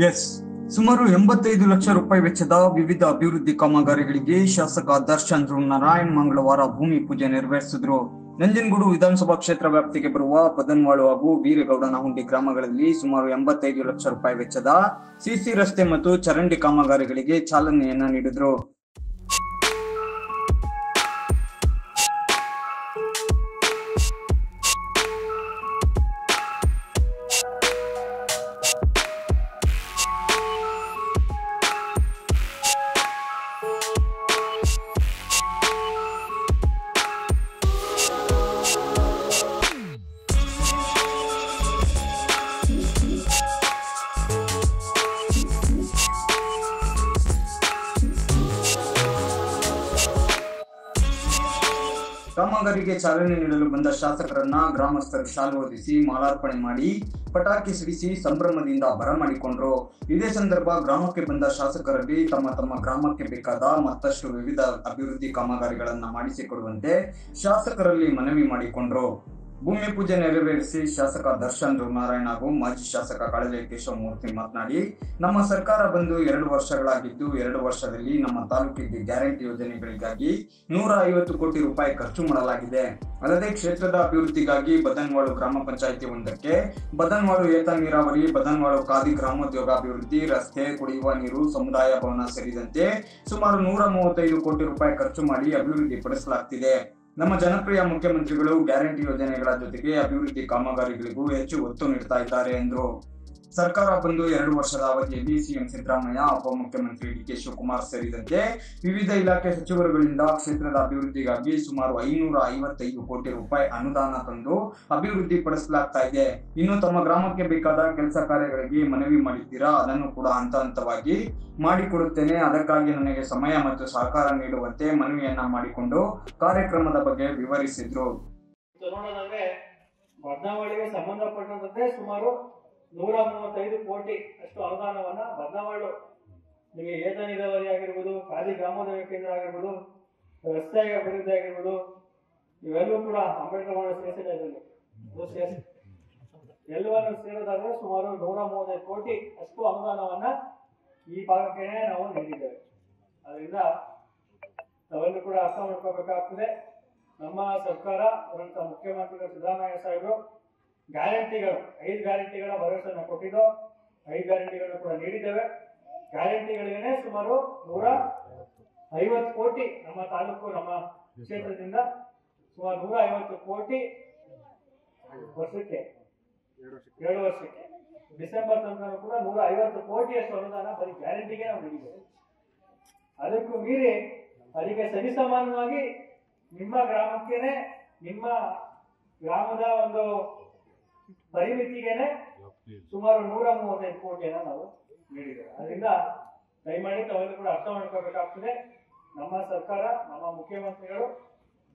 S, ಸುಮಾರು 85 ಲಕ್ಷ ರೂಪಾಯಿ ವೆಚ್ಚದ ವಿವಿಧ ಅಭಿವೃದ್ಧಿ ಕಾಮಗಾರಿಗಳಿಗೆ ಶಾಸಕ ದರ್ಶನ್ ನಾರಾಯಣ್ ಮಂಗಳವಾರ ಭೂಮಿ ಪೂಜೆ ನೆರವೇರಿಸಿದ್ರು. ನಂಜನಗೂಡು ವಿಧಾನಸಭಾ ಕ್ಷೇತ್ರ ವ್ಯಾಪ್ತಿಗೆ ಬರುವ ಬದನ್ವಾಳು ಹಾಗೂ ವೀರಗೌಡನಹುಂಡಿ ಗ್ರಾಮಗಳಲ್ಲಿ ಸುಮಾರು 85 ಲಕ್ಷ ರೂಪಾಯಿ ವೆಚ್ಚದ ಸಿಸಿ ರಸ್ತೆ ಮತ್ತು ಚರಂಡಿ ಕಾಮಗಾರಿಗಳಿಗೆ ಚಾಲನೆಯನ್ನ ನೀಡಿದ್ರು. ಕಾಮಗಾರಿಗೆ ಚಾಲನೆ ನೀಡಲು ಬಂದ ಶಾಸಕರನ್ನ ಗ್ರಾಮಸ್ಥರು ಶಾಲು ಹೊದಿಸಿ ಮಾಲಾರ್ಪಣೆ ಮಾಡಿ ಪಟಾಕಿ ಸಿಡಿಸಿ ಸಂಭ್ರಮದಿಂದ ಬರಮಾಡಿಕೊಂಡ್ರು. ಇದೇ ಸಂದರ್ಭ ಗ್ರಾಮಕ್ಕೆ ಬಂದ ಶಾಸಕರಲ್ಲಿ ತಮ್ಮ ಗ್ರಾಮಕ್ಕೆ ಬೇಕಾದ ಮತ್ತಷ್ಟು ವಿವಿಧ ಅಭಿವೃದ್ಧಿ ಕಾಮಗಾರಿಗಳನ್ನ ಮಾಡಿಸಿಕೊಡುವಂತೆ ಶಾಸಕರಲ್ಲಿ ಮನವಿ ಮಾಡಿಕೊಂಡ್ರು. ಭೂಮಿ ಪೂಜೆ ನೆರವೇರಿಸಿ ಶಾಸಕ ದರ್ಶನ್ ನಾರಾಯಣ್ ಹಾಗೂ ಮಾಜಿ ಶಾಸಕ ಕಳಲೆ ಕೇಶವಮೂರ್ತಿ ಮಾತನಾಡಿ, ನಮ್ಮ ಸರ್ಕಾರ ಬಂದು 2 ವರ್ಷಗಳಾಗಿದ್ದು 2 ವರ್ಷದಲ್ಲಿ ನಮ್ಮ ತಾಲೂಕಿಗೆ ಗ್ಯಾರಂಟಿ ಯೋಜನೆಗಳಿಗಾಗಿ 150 ಕೋಟಿ ರೂಪಾಯಿ ಖರ್ಚು ಮಾಡಲಾಗಿದೆ. ಅಲ್ಲದೆ ಕ್ಷೇತ್ರದ ಅಭಿವೃದ್ಧಿಗಾಗಿ ಬದನ್ವಾಳು ಗ್ರಾಮ ಪಂಚಾಯಿತಿ ಒಂದಕ್ಕೆ ಬದನ್ವಾಳು ಏತ ನೀರಾವರಿ, ಬದನ್ವಾಳು ಖಾದಿ ಗ್ರಾಮೋದ್ಯೋಗಾಭಿವೃದ್ಧಿ, ರಸ್ತೆ, ಕುಡಿಯುವ ನೀರು, ಸಮುದಾಯ ಭವನ ಸೇರಿದಂತೆ ಸುಮಾರು 135 ಕೋಟಿ ರೂಪಾಯಿ ಖರ್ಚು ಮಾಡಿ ಅಭಿವೃದ್ಧಿ ಪಡಿಸಲಾಗುತ್ತಿದೆ. ನಮ್ಮ ಜನಪ್ರಿಯ ಮುಖ್ಯಮಂತ್ರಿಗಳು ಗ್ಯಾರಂಟಿ ಯೋಜನೆಗಳ ಜೊತೆಗೆ ಅಭಿವೃದ್ಧಿ ಕಾಮಗಾರಿಗಳಿಗೂ ಹೆಚ್ಚು ಒತ್ತು ನೀಡ್ತಾ ಇದ್ದಾರೆ ಎಂದರು. ಸರ್ಕಾರ ಬಂದು 2 ವರ್ಷದ ಅವಧಿಯಲ್ಲಿ ಸಿಎಂ ಸಿದ್ದರಾಮಯ್ಯ, ಉಪಮುಖ್ಯಮಂತ್ರಿ ಡಿ.ಕೆ. ಶಿವಕುಮಾರ್ ಸೇರಿದಂತೆ ವಿವಿಧ ಇಲಾಖೆ ಸಚಿವರುಗಳಿಂದ ಕ್ಷೇತ್ರದ ಅಭಿವೃದ್ಧಿಗಾಗಿ ಸುಮಾರು 555 ಕೋಟಿ ರೂಪಾಯಿ ಅನುದಾನ ತಂದು ಅಭಿವೃದ್ಧಿ ಪಡಿಸಲಾಗ್ತಾ ಇದೆ. ಇನ್ನು ತಮ್ಮ ಗ್ರಾಮಕ್ಕೆ ಬೇಕಾದ ಕೆಲಸ ಕಾರ್ಯಗಳಿಗೆ ಮನವಿ ಮಾಡಿದ್ದೀರಾ, ಅದನ್ನು ಕೂಡ ಹಂತವಾಗಿ ಮಾಡಿಕೊಡುತ್ತೇನೆ. ಅದಕ್ಕಾಗಿ ನನಗೆ ಸಮಯ ಮತ್ತು ಸಹಕಾರ ನೀಡುವಂತೆ ಮನವಿಯನ್ನ ಮಾಡಿಕೊಂಡು ಕಾರ್ಯಕ್ರಮದ ಬಗ್ಗೆ ವಿವರಿಸಿದ್ರು. ಬದನಾವಳಿಗೆ ಸಂಬಂಧಪಟ್ಟಂತೆ ಸುಮಾರು 135 ಕೋಟಿ ಅಷ್ಟು ಅನುದಾನವನ್ನ ಬದನಾವಳು ನಿಮಗೆ ಏತ ನೀರಾವರಿ ಆಗಿರ್ಬೋದು, ಖಾದಿ ಗ್ರಾಮೋದ್ಯೋಗ ಕೇಂದ್ರ ಆಗಿರ್ಬೋದು, ರಸ್ತೆ ಅಭಿವೃದ್ಧಿ ಆಗಿರ್ಬೋದು, ಇವೆಲ್ಲವೂ ಕೂಡ ಅಂಬೇಡ್ಕರ್ ಭವನ ಸೇರಿಸಿದೆ. ಎಲ್ಲವನ್ನು ಸೇರೋದಾದ್ರೆ ಸುಮಾರು 135 ಕೋಟಿ ಅಷ್ಟು ಅನುದಾನವನ್ನ ಈ ಭಾಗಕ್ಕೆ ನಾವು ನೀಡಿದ್ದೇವೆ. ಅದರಿಂದ ನಾವೆಲ್ಲರೂ ಕೂಡ ಅರ್ಥ ಮಾಡ್ಕೋಬೇಕಾಗ್ತದೆ. ನಮ್ಮ ಸರ್ಕಾರ ಮುಖ್ಯಮಂತ್ರಿಗಳು ಸಿದ್ದರಾಮಯ್ಯ ಸಾಹೇಬರು ಗ್ಯಾರಂಟಿಗಳು 5 ಗ್ಯಾರಂಟಿಗಳ ಭರವಸೆಯನ್ನು ಕೊಟ್ಟಿದ್ದು, 5 ಗ್ಯಾರಂಟಿಗಳನ್ನು ಕೂಡ ನೀಡಿದ್ದೇವೆ. ಗ್ಯಾರಂಟಿಗಳಿಗೆ ಸುಮಾರು 150 ಕೋಟಿ ನಮ್ಮ ತಾಲೂಕು, ನಮ್ಮ ಕ್ಷೇತ್ರದಿಂದ ಸುಮಾರು 150 ಕೋಟಿ ವರ್ಷಕ್ಕೆ 2 ವರ್ಷಕ್ಕೆ ಡಿಸೆಂಬರ್ ತನಕ ಕೂಡ 150 ಕೋಟಿಯಷ್ಟು ಅನುದಾನ ಬರೀ ಗ್ಯಾರಂಟಿಗೆ ನಾವು ನೀಡಿದ್ದೇವೆ. ಅದಕ್ಕೂ ಮೀರಿ ಅದಕ್ಕೆ ಸರಿಸಮಾನವಾಗಿ ನಿಮ್ಮ ಗ್ರಾಮಕ್ಕೇನೆ, ನಿಮ್ಮ ಗ್ರಾಮದ ಒಂದು ಪರಿಮಿತಿಗೆನೆ ಸುಮಾರು 135 ಕೋಟಿಯನ್ನು ನಾವು ನೀಡಿದ್ದೇವೆ. ಅದರಿಂದ ದಯಮಾಡಿ ತಾವೆಲ್ಲರೂ ಕೂಡ ಅರ್ಥ ಮಾಡ್ಕೋಬೇಕಾಗ್ತದೆ. ನಮ್ಮ ಸರ್ಕಾರ, ನಮ್ಮ ಮುಖ್ಯಮಂತ್ರಿಗಳು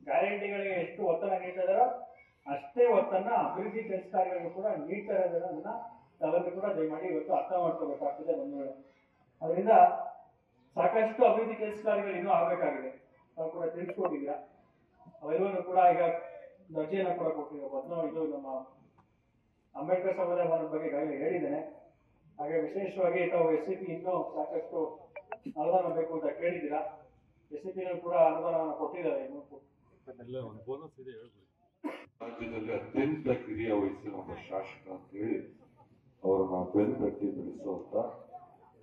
ಗ್ಯಾರಂಟಿಗಳಿಗೆ ಎಷ್ಟು ಒತ್ತನ್ನು ನೀಡ್ತಾ ಇದ್ದಾರೋ ಅಷ್ಟೇ ಒತ್ತನ್ನ ಅಭಿವೃದ್ಧಿ ಕೆಲಸ ಕಾರ್ಯಗಳಿಗೂ ಕೂಡ ನೀಡ್ತಾ ಇರೋದನ್ನ ತಾವೆಲ್ಲರೂ ಕೂಡ ದಯಮಾಡಿ ಇವತ್ತು ಅರ್ಥ ಮಾಡ್ಕೋಬೇಕಾಗ್ತದೆ ಬಂಧುಗಳೇ. ಅದರಿಂದ ಸಾಕಷ್ಟು ಅಭಿವೃದ್ಧಿ ಕೆಲಸ ಕಾರ್ಯಗಳು ಇನ್ನೂ ಆಗಬೇಕಾಗಿದೆ. ನಾವು ಕೂಡ ತಿಳಿಸ್ಕೊಟ್ಟಿದ್ದೀರಾ. ಅವೆಲ್ಲವನ್ನೂ ಕೂಡ ಈಗ ದರ್ಜೆಯನ್ನು ಕೂಡ ಕೊಟ್ಟಿದ್ದೀವಿ. ಬದಲಾವಣೆ ಇದು ನಮ್ಮ ಅಂಬೇಡ್ಕರ್ ಸಮುದಾಯ ಭವನದ ಬಗ್ಗೆ ಈಗಾಗಲೇ ಹೇಳಿದ್ದೇನೆ. ಹಾಗೆ ವಿಶೇಷವಾಗಿ ತಾವು SCP ಇನ್ನೂ ಸಾಕಷ್ಟು ಅನುದಾನ ಬೇಕು ಅಂತ ಕೇಳಿದ್ದೀರಾ. SCP ಕೂಡ ಅನುದಾನವನ್ನು ಕೊಟ್ಟಿದ್ದಾರೆ. ರಾಜ್ಯದಲ್ಲಿ ಅತ್ಯಂತ ಕಿರಿಯ ವಯಸ್ಸಿನ ಒಬ್ಬ ಶಾಸಕ ಅಂತ ಹೇಳಿ ಅವರನ್ನ ಬೆನ್ನು ತಟ್ಟಿ ಬೆಳೆಸುವಂತ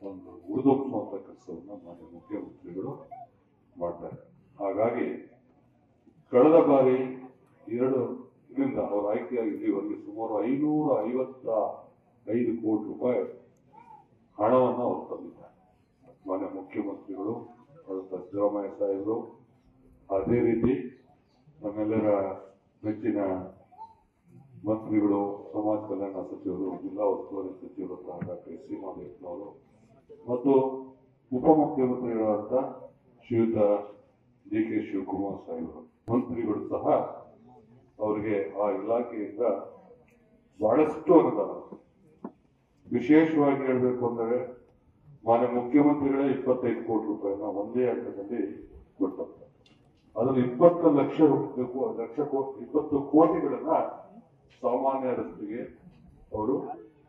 ಒಂದು ಉಳಿದೊಪ್ಪಿಸುವಂತ ಕೆಲಸವನ್ನ ಮಾನ್ಯ ಮುಖ್ಯಮಂತ್ರಿಗಳು ಮಾಡ್ತಾರೆ. ಹಾಗಾಗಿ ಕಳೆದ ಬಾರಿ 2 ಇದರಿಂದ ಅವರು ಆಯ್ಕೆಯಾಗಿ ಇಲ್ಲಿವರೆಗೆ ಸುಮಾರು 555 ಕೋಟಿ ರೂಪಾಯಿ ಹಣವನ್ನು ಅವರು ತಂದಿದ್ದಾರೆ. ಮಾನ್ಯ ಮುಖ್ಯಮಂತ್ರಿಗಳು, ಸಿದ್ದರಾಮಯ್ಯ ಸಾಹೇಬರು, ಅದೇ ರೀತಿ ನಮ್ಮೆಲ್ಲರ ನೆಚ್ಚಿನ ಮಂತ್ರಿಗಳು, ಸಮಾಜ ಕಲ್ಯಾಣ ಸಚಿವರು, ಜಿಲ್ಲಾ ಉಸ್ತುವಾರಿ ಸಚಿವರು ಡಾಕ್ಟರ್ ಸಿ ಮಾದೇವನವರು ಮತ್ತು ಉಪಮುಖ್ಯಮಂತ್ರಿಗಳಾದ ಶ್ರೀಯುತ ಡಿ.ಕೆ. ಶಿವಕುಮಾರ್ ಸಾಹೇಬರು, ಮಂತ್ರಿಗಳು ಸಹ ಅವರಿಗೆ ಆ ಇಲಾಖೆಯಿಂದ ಬಹಳಷ್ಟು ಅನುದಾನ. ವಿಶೇಷವಾಗಿ ಹೇಳಬೇಕು ಅಂದರೆ ಮಾನ್ಯ ಮುಖ್ಯಮಂತ್ರಿಗಳೇ 25 ಕೋಟಿ ರೂಪಾಯಿನ ಒಂದೇ ಹಂತದಲ್ಲಿ ಕೊಡ್ತಾರೆ. ಅದರಲ್ಲಿ 20 ಕೋಟಿಗಳನ್ನ ಸಾಮಾನ್ಯ ರಸ್ತೆಗೆ ಅವರು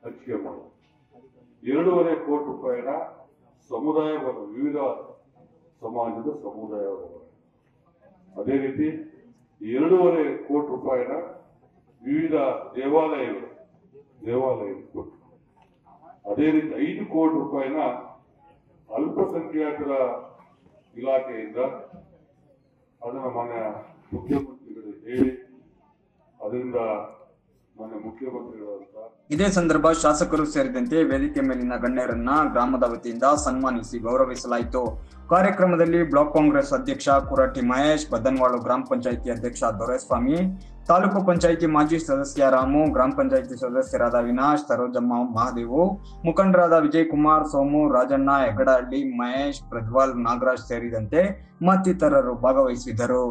ಹಂಚಿಕೆ ಮಾಡೋದು. 2.5 ಕೋಟಿ ರೂಪಾಯಿನ ಸಮುದಾಯ ವಿವಿಧ ಸಮಾಜದ ಸಮುದಾಯ ಅದೇ ರೀತಿ 2.5 ಕೋಟಿ ರೂಪಾಯಿನ ವಿವಿಧ ದೇವಾಲಯಗಳು ಕೊಟ್ಟು, ಅದೇ ರೀತಿ 5 ಕೋಟಿ ರೂಪಾಯಿನ ಅಲ್ಪಸಂಖ್ಯಾತರ ಇಲಾಖೆಯಿಂದ ಅದನ್ನ ಮಾನ್ಯ ಮುಖ್ಯಮಂತ್ರಿಗಳು ಹೇಳಿ ಅದರಿಂದ ಮಾನ್ಯ ಮುಖ್ಯಮಂತ್ರಿಗಳಂತ. ಇದೇ ಸಂದರ್ಭ ಶಾಸಕರು ಸೇರಿದಂತೆ ವೇದಿಕೆ ಮೇಲಿನ ಗಣ್ಯರನ್ನ ಗ್ರಾಮದ ವತಿಯಿಂದ ಸನ್ಮಾನಿಸಿ ಗೌರವಿಸಲಾಯಿತು. ಕಾರ್ಯಕ್ರಮದಲ್ಲಿ ಬ್ಲಾಕ್ ಕಾಂಗ್ರೆಸ್ ಅಧ್ಯಕ್ಷ ಕುರಟಿ ಮಹೇಶ್, ಬದನ್ವಾಳು ಗ್ರಾಮ ಪಂಚಾಯಿತಿ ಅಧ್ಯಕ್ಷ ದೊರೆಸ್ವಾಮಿ, ತಾಲೂಕು ಪಂಚಾಯಿತಿ ಮಾಜಿ ಸದಸ್ಯ ರಾಮು, ಗ್ರಾಮ ಪಂಚಾಯಿತಿ ಸದಸ್ಯರಾದ ವಿನಾಶ್, ಸರೋಜಮ್ಮ, ಮಹಾದೇವು, ಮುಖಂಡರಾದ ವಿಜಯಕುಮಾರ್, ಸೋಮು, ರಾಜಣ್ಣ, ಹೆಗಡಹಳ್ಳಿ, ಮಹೇಶ್, ಪ್ರಜ್ವಲ್, ನಾಗರಾಜ್ ಸೇರಿದಂತೆ ಮತ್ತಿತರರು ಭಾಗವಹಿಸಿದ್ದರು.